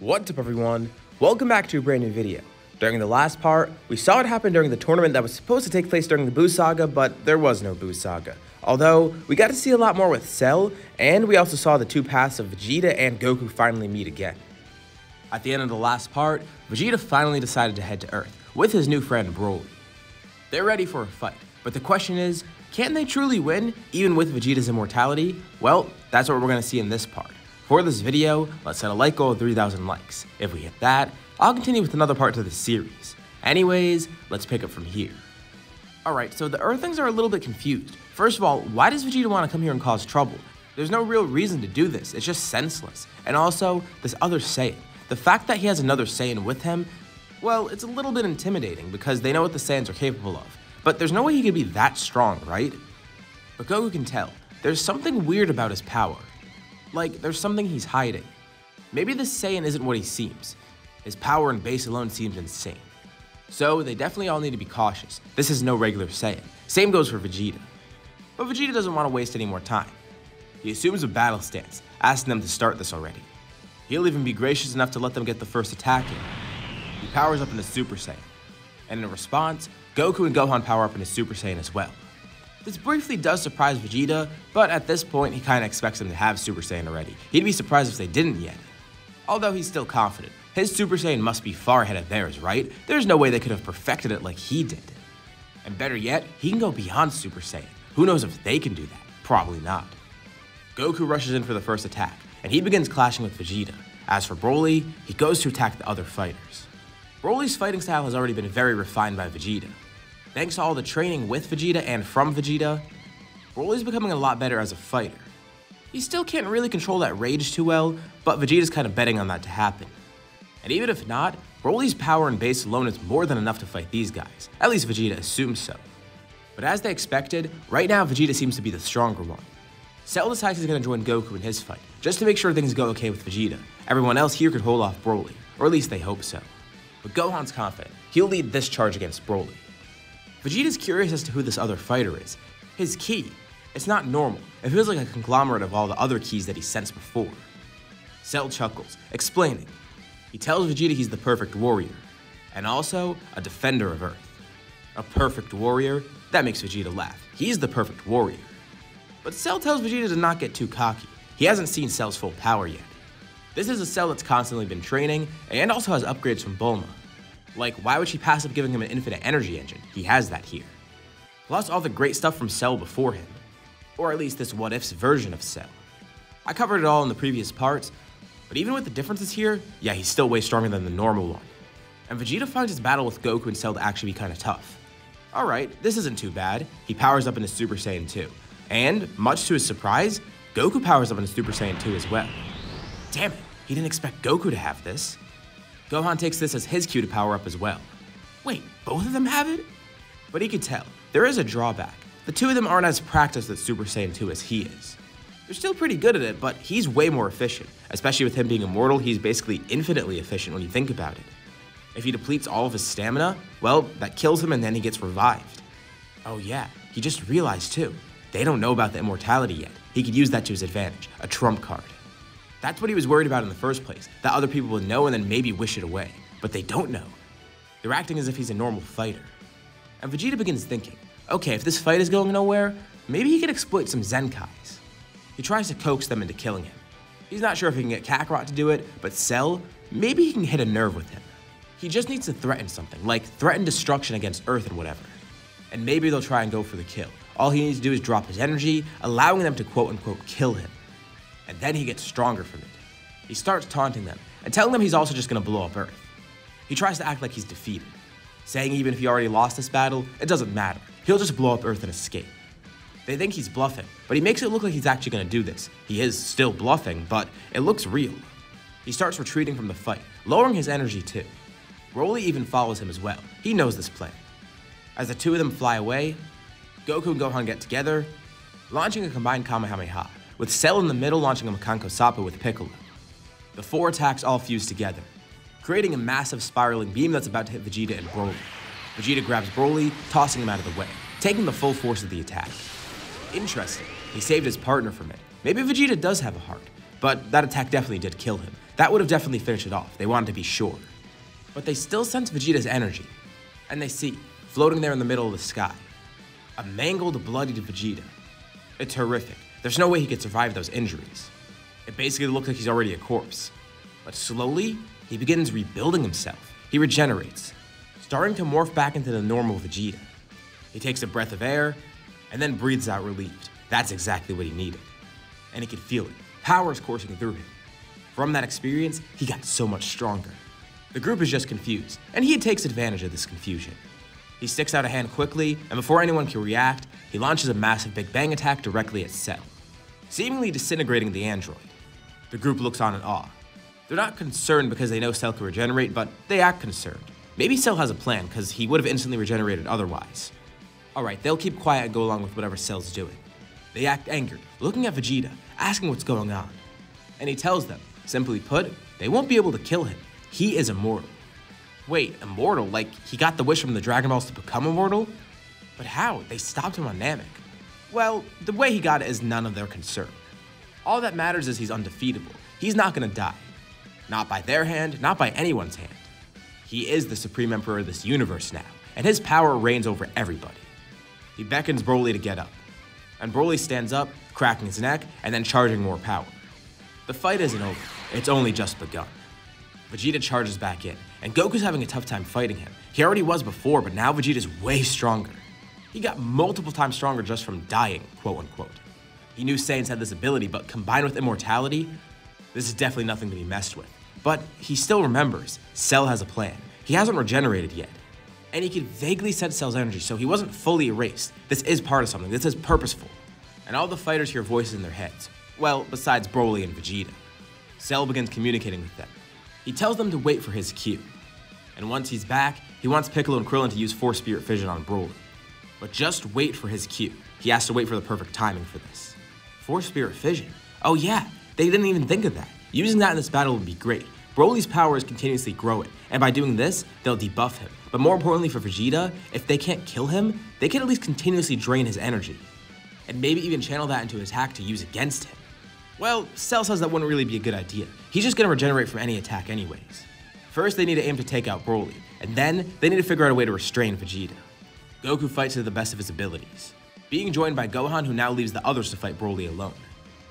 What's up everyone? Welcome back to a brand new video. During the last part, we saw it happen during the tournament that was supposed to take place during the Buu Saga, but there was no Buu Saga. Although, we got to see a lot more with Cell, and we also saw the two paths of Vegeta and Goku finally meet again. At the end of the last part, Vegeta finally decided to head to Earth, with his new friend Broly. They're ready for a fight, but the question is, can they truly win, even with Vegeta's immortality? Well, that's what we're going to see in this part. For this video, let's set a like goal of 3,000 likes. If we hit that, I'll continue with another part to this series. Anyways, let's pick up from here. Alright, so the Earthlings are a little bit confused. First of all, why does Vegeta want to come here and cause trouble? There's no real reason to do this, it's just senseless. And also, this other Saiyan. The fact that he has another Saiyan with him, well, it's a little bit intimidating because they know what the Saiyans are capable of. But there's no way he could be that strong, right? But Goku can tell, there's something weird about his power. Like, there's something he's hiding. Maybe this Saiyan isn't what he seems. His power and base alone seems insane. So, they definitely all need to be cautious. This is no regular Saiyan. Same goes for Vegeta. But Vegeta doesn't want to waste any more time. He assumes a battle stance, asking them to start this already. He'll even be gracious enough to let them get the first attack in. He powers up into Super Saiyan. And in response, Goku and Gohan power up into Super Saiyan as well. This briefly does surprise Vegeta, but at this point he kinda expects them to have Super Saiyan already. He'd be surprised if they didn't yet. Although he's still confident, his Super Saiyan must be far ahead of theirs, right? There's no way they could have perfected it like he did. And better yet, he can go beyond Super Saiyan. Who knows if they can do that? Probably not. Goku rushes in for the first attack, and he begins clashing with Vegeta. As for Broly, he goes to attack the other fighters. Broly's fighting style has already been very refined by Vegeta. Thanks to all the training with Vegeta and from Vegeta, Broly's becoming a lot better as a fighter. He still can't really control that rage too well, but Vegeta's kind of betting on that to happen. And even if not, Broly's power and base alone is more than enough to fight these guys. At least Vegeta assumes so. But as they expected, right now Vegeta seems to be the stronger one. Cell decides he's going to join Goku in his fight, just to make sure things go okay with Vegeta. Everyone else here could hold off Broly, or at least they hope so. But Gohan's confident. He'll lead this charge against Broly. Vegeta's curious as to who this other fighter is. His ki. It's not normal. It feels like a conglomerate of all the other keys that he sensed before. Cell chuckles, explaining. He tells Vegeta he's the perfect warrior, and also a defender of Earth. A perfect warrior? That makes Vegeta laugh. He's the perfect warrior. But Cell tells Vegeta to not get too cocky. He hasn't seen Cell's full power yet. This is a Cell that's constantly been training, and also has upgrades from Bulma. Like, why would she pass up giving him an infinite energy engine? He has that here. Plus all the great stuff from Cell before him. Or at least this what-ifs version of Cell. I covered it all in the previous parts, but even with the differences here, yeah, he's still way stronger than the normal one. And Vegeta finds his battle with Goku and Cell to actually be kinda tough. Alright, this isn't too bad. He powers up into Super Saiyan 2. And, much to his surprise, Goku powers up into Super Saiyan 2 as well. Damn it, he didn't expect Goku to have this. Gohan takes this as his cue to power up as well. Wait, both of them have it? But he could tell, there is a drawback. The two of them aren't as practiced at Super Saiyan 2 as he is. They're still pretty good at it, but he's way more efficient. Especially with him being immortal, he's basically infinitely efficient when you think about it. If he depletes all of his stamina, well, that kills him and then he gets revived. Oh yeah, he just realized too, they don't know about the immortality yet. He could use that to his advantage, a trump card. That's what he was worried about in the first place, that other people would know and then maybe wish it away. But they don't know. They're acting as if he's a normal fighter. And Vegeta begins thinking, okay, if this fight is going nowhere, maybe he could exploit some Zenkais. He tries to coax them into killing him. He's not sure if he can get Kakarot to do it, but Cell, maybe he can hit a nerve with him. He just needs to threaten something, like threaten destruction against Earth and whatever. And maybe they'll try and go for the kill. All he needs to do is drop his energy, allowing them to quote-unquote kill him. And then he gets stronger from it. He starts taunting them, and telling them he's also just gonna blow up Earth. He tries to act like he's defeated, saying even if he already lost this battle, it doesn't matter. He'll just blow up Earth and escape. They think he's bluffing, but he makes it look like he's actually gonna do this. He is still bluffing, but it looks real. He starts retreating from the fight, lowering his energy too. Broly even follows him as well. He knows this plan. As the two of them fly away, Goku and Gohan get together, launching a combined Kamehameha, with Cell in the middle launching a Makanko Sappo with Piccolo. The four attacks all fuse together, creating a massive spiraling beam that's about to hit Vegeta and Broly. Vegeta grabs Broly, tossing him out of the way, taking the full force of the attack. Interesting, he saved his partner from it. Maybe Vegeta does have a heart, but that attack definitely did kill him. That would have definitely finished it off. They wanted to be sure. But they still sense Vegeta's energy. And they see, floating there in the middle of the sky, a mangled, bloodied Vegeta. It's horrific. There's no way he could survive those injuries. It basically looks like he's already a corpse. But slowly, he begins rebuilding himself. He regenerates, starting to morph back into the normal Vegeta. He takes a breath of air, and then breathes out relieved. That's exactly what he needed. And he could feel it. Power is coursing through him. From that experience, he got so much stronger. The group is just confused, and he takes advantage of this confusion. He sticks out a hand quickly, and before anyone can react, he launches a massive Big Bang attack directly at Cell, seemingly disintegrating the android. The group looks on in awe. They're not concerned because they know Cell can regenerate, but they act concerned. Maybe Cell has a plan, because he would have instantly regenerated otherwise. Alright, they'll keep quiet and go along with whatever Cell's doing. They act angered, looking at Vegeta, asking what's going on. And he tells them, simply put, they won't be able to kill him. He is immortal. Wait, immortal? Like he got the wish from the Dragon Balls to become immortal? But how? They stopped him on Namek. Well, the way he got it is none of their concern. All that matters is he's undefeatable. He's not gonna die. Not by their hand, not by anyone's hand. He is the Supreme Emperor of this universe now, and his power reigns over everybody. He beckons Broly to get up, and Broly stands up, cracking his neck, and then charging more power. The fight isn't over, it's only just begun. Vegeta charges back in, and Goku's having a tough time fighting him. He already was before, but now Vegeta's way stronger. He got multiple times stronger just from dying, quote unquote. He knew Saiyans had this ability, but combined with immortality, this is definitely nothing to be messed with. But he still remembers, Cell has a plan. He hasn't regenerated yet. And he could vaguely sense Cell's energy, so he wasn't fully erased. This is part of something, this is purposeful. And all the fighters hear voices in their heads. Well, besides Broly and Vegeta. Cell begins communicating with them. He tells them to wait for his cue. And once he's back, he wants Piccolo and Krillin to use Force Spirit Fission on Broly. But just wait for his cue. He has to wait for the perfect timing for this. Force Spirit Fission? Oh yeah, they didn't even think of that. Using that in this battle would be great. Broly's power is continuously growing, and by doing this, they'll debuff him. But more importantly for Vegeta, if they can't kill him, they can at least continuously drain his energy. And maybe even channel that into an attack to use against him. Well, Cell says that wouldn't really be a good idea. He's just gonna regenerate from any attack anyways. First, they need to aim to take out Broly, and then they need to figure out a way to restrain Vegeta. Goku fights to the best of his abilities, being joined by Gohan, who now leaves the others to fight Broly alone.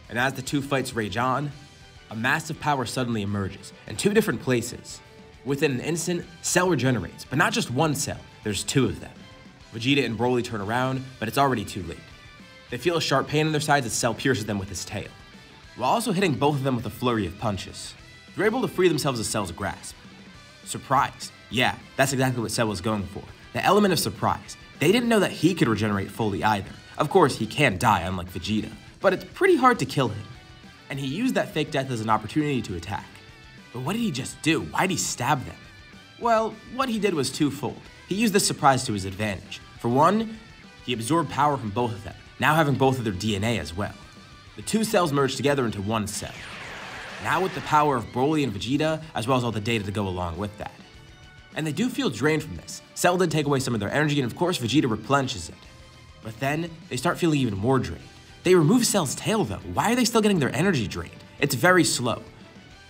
And as the two fights rage on, a massive power suddenly emerges, in two different places. Within an instant, Cell regenerates, but not just one Cell, there's two of them. Vegeta and Broly turn around, but it's already too late. They feel a sharp pain in their sides as Cell pierces them with his tail, while also hitting both of them with a flurry of punches. They're able to free themselves of Cell's grasp. Surprised. Yeah, that's exactly what Cell was going for. The element of surprise. They didn't know that he could regenerate fully either. Of course, he can die, unlike Vegeta, but it's pretty hard to kill him. And he used that fake death as an opportunity to attack. But what did he just do? Why'd he stab them? Well, what he did was twofold. He used this surprise to his advantage. For one, he absorbed power from both of them, now having both of their DNA as well. The two cells merged together into one cell. Now with the power of Broly and Vegeta, as well as all the data to go along with that. And they do feel drained from this. Cell did take away some of their energy, and of course Vegeta replenishes it. But then, they start feeling even more drained. They remove Cell's tail though. Why are they still getting their energy drained? It's very slow.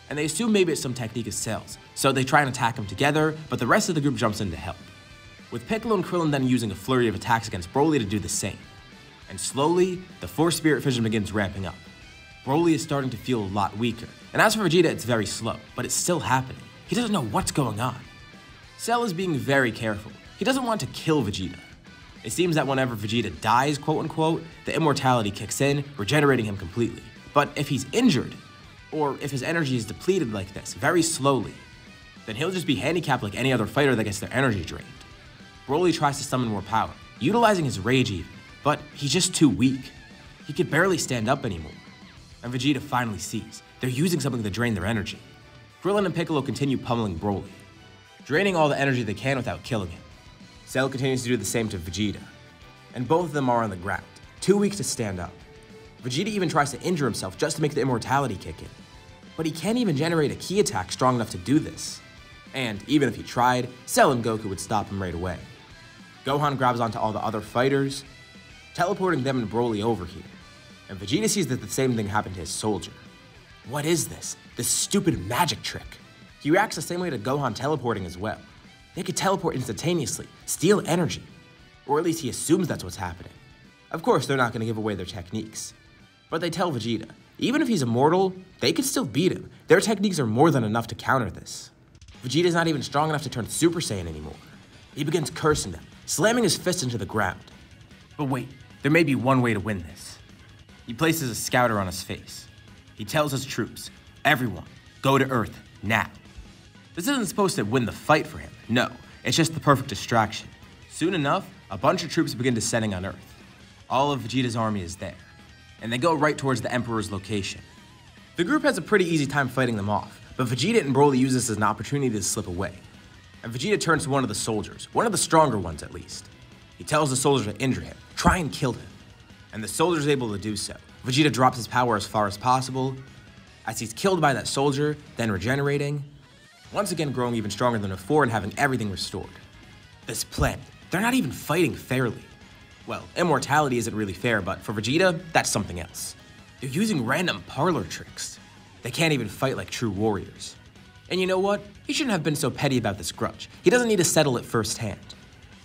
And they assume maybe it's some technique of Cell's, so they try and attack him together, but the rest of the group jumps in to help. With Piccolo and Krillin then using a flurry of attacks against Broly to do the same. And slowly, the Force Spirit Fission begins ramping up. Broly is starting to feel a lot weaker, and as for Vegeta, it's very slow, but it's still happening. He doesn't know what's going on. Cell is being very careful. He doesn't want to kill Vegeta. It seems that whenever Vegeta dies, quote unquote, the immortality kicks in, regenerating him completely. But if he's injured, or if his energy is depleted like this, very slowly, then he'll just be handicapped like any other fighter that gets their energy drained. Broly tries to summon more power, utilizing his rage even, but he's just too weak. He could barely stand up anymore. And Vegeta finally sees, they're using something to drain their energy. Krillin and Piccolo continue pummeling Broly, draining all the energy they can without killing him. Cell continues to do the same to Vegeta, and both of them are on the ground, too weak to stand up. Vegeta even tries to injure himself just to make the immortality kick in, but he can't even generate a ki attack strong enough to do this. And even if he tried, Cell and Goku would stop him right away. Gohan grabs onto all the other fighters, teleporting them and Broly over here, and Vegeta sees that the same thing happened to his soldier. What is this? This stupid magic trick. He reacts the same way to Gohan teleporting as well. They could teleport instantaneously, steal energy. Or at least he assumes that's what's happening. Of course, they're not going to give away their techniques. But they tell Vegeta, even if he's immortal, they could still beat him. Their techniques are more than enough to counter this. Vegeta's not even strong enough to turn Super Saiyan anymore. He begins cursing them, slamming his fist into the ground. But wait, there may be one way to win this. He places a scouter on his face. He tells his troops, everyone, go to Earth now. This isn't supposed to win the fight for him. No, it's just the perfect distraction. Soon enough, a bunch of troops begin descending on Earth. All of Vegeta's army is there, and they go right towards the Emperor's location. The group has a pretty easy time fighting them off, but Vegeta and Broly use this as an opportunity to slip away. And Vegeta turns to one of the soldiers, one of the stronger ones at least. He tells the soldier to injure him, try and kill him. And the soldier's able to do so. Vegeta drops his power as far as possible, as he's killed by that soldier, then regenerating, once again growing even stronger than before and having everything restored. This planet, they're not even fighting fairly. Well, immortality isn't really fair, but for Vegeta, that's something else. They're using random parlor tricks. They can't even fight like true warriors. And you know what? He shouldn't have been so petty about this grudge. He doesn't need to settle it firsthand.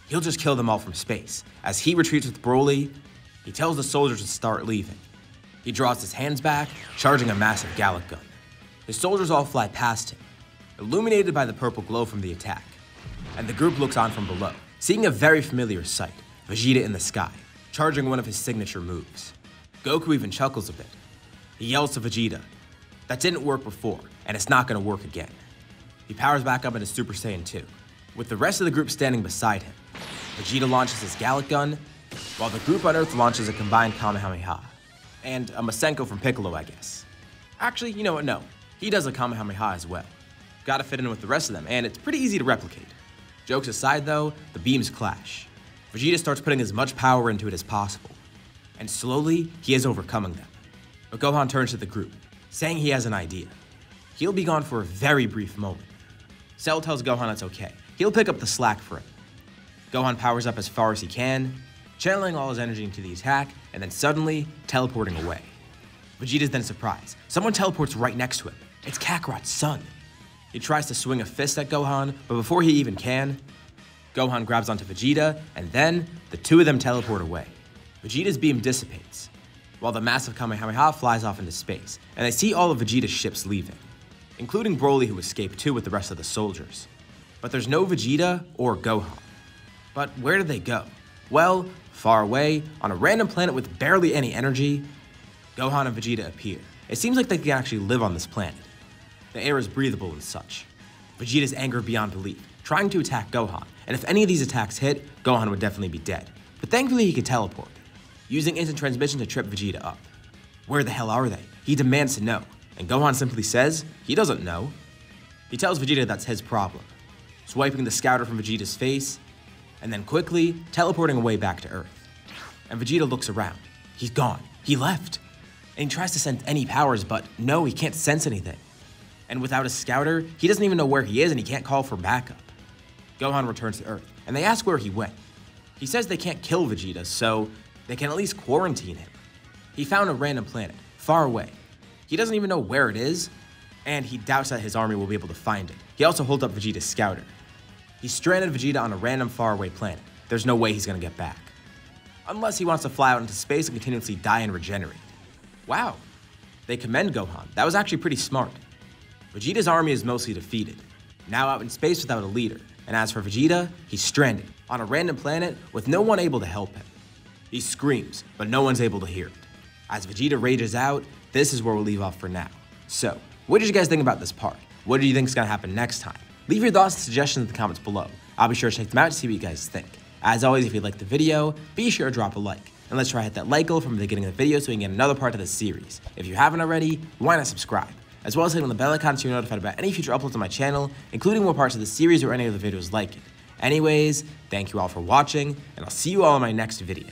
He'll just kill them all from space. As he retreats with Broly, he tells the soldiers to start leaving. He draws his hands back, charging a massive Gallic gun. The soldiers all fly past him, illuminated by the purple glow from the attack. And the group looks on from below, seeing a very familiar sight, Vegeta in the sky, charging one of his signature moves. Goku even chuckles a bit. He yells to Vegeta, that didn't work before, and it's not gonna work again. He powers back up into Super Saiyan 2, with the rest of the group standing beside him. Vegeta launches his Gallic gun, while the group on Earth launches a combined Kamehameha. And a Masenko from Piccolo, I guess. Actually, you know what, no. He does a Kamehameha as well. Gotta fit in with the rest of them, and it's pretty easy to replicate. Jokes aside though, the beams clash. Vegeta starts putting as much power into it as possible. And slowly, he is overcoming them. But Gohan turns to the group, saying he has an idea. He'll be gone for a very brief moment. Cell tells Gohan it's okay. He'll pick up the slack for him. Gohan powers up as far as he can, channeling all his energy into the attack, and then suddenly teleporting away. Vegeta's then surprised. Someone teleports right next to him. It's Kakarot's son. He tries to swing a fist at Gohan, but before he even can, Gohan grabs onto Vegeta, and then the two of them teleport away. Vegeta's beam dissipates, while the massive Kamehameha flies off into space, and they see all of Vegeta's ships leaving, including Broly, who escaped too with the rest of the soldiers. But there's no Vegeta or Gohan. But where did they go? Well, far away, on a random planet with barely any energy, Gohan and Vegeta appear. It seems like they can actually live on this planet. The air is breathable and such. Vegeta's angered beyond belief, trying to attack Gohan, and if any of these attacks hit, Gohan would definitely be dead. But thankfully he could teleport, using instant transmission to trip Vegeta up. Where the hell are they? He demands to know, and Gohan simply says he doesn't know. He tells Vegeta that's his problem, swiping the scouter from Vegeta's face, and then quickly teleporting away back to Earth. And Vegeta looks around. He's gone. He left. And he tries to sense any powers, but no, he can't sense anything. And without a scouter, he doesn't even know where he is and he can't call for backup. Gohan returns to Earth, and they ask where he went. He says they can't kill Vegeta, so they can at least quarantine him. He found a random planet, far away. He doesn't even know where it is, and he doubts that his army will be able to find it. He also holds up Vegeta's scouter. He stranded Vegeta on a random faraway planet. There's no way he's gonna get back. Unless he wants to fly out into space and continuously die and regenerate. Wow, they commend Gohan. That was actually pretty smart. Vegeta's army is mostly defeated, now out in space without a leader. And as for Vegeta, he's stranded on a random planet with no one able to help him. He screams, but no one's able to hear it. As Vegeta rages out, this is where we'll leave off for now. So, what did you guys think about this part? What do you think is gonna happen next time? Leave your thoughts and suggestions in the comments below. I'll be sure to check them out to see what you guys think. As always, if you liked the video, be sure to drop a like. And let's try to hit that like goal from the beginning of the video so we can get another part of this series. If you haven't already, why not subscribe? As well as hitting the bell icon so you're notified about any future uploads on my channel, including more parts of the series or any other videos like it. Anyways, thank you all for watching, and I'll see you all in my next video.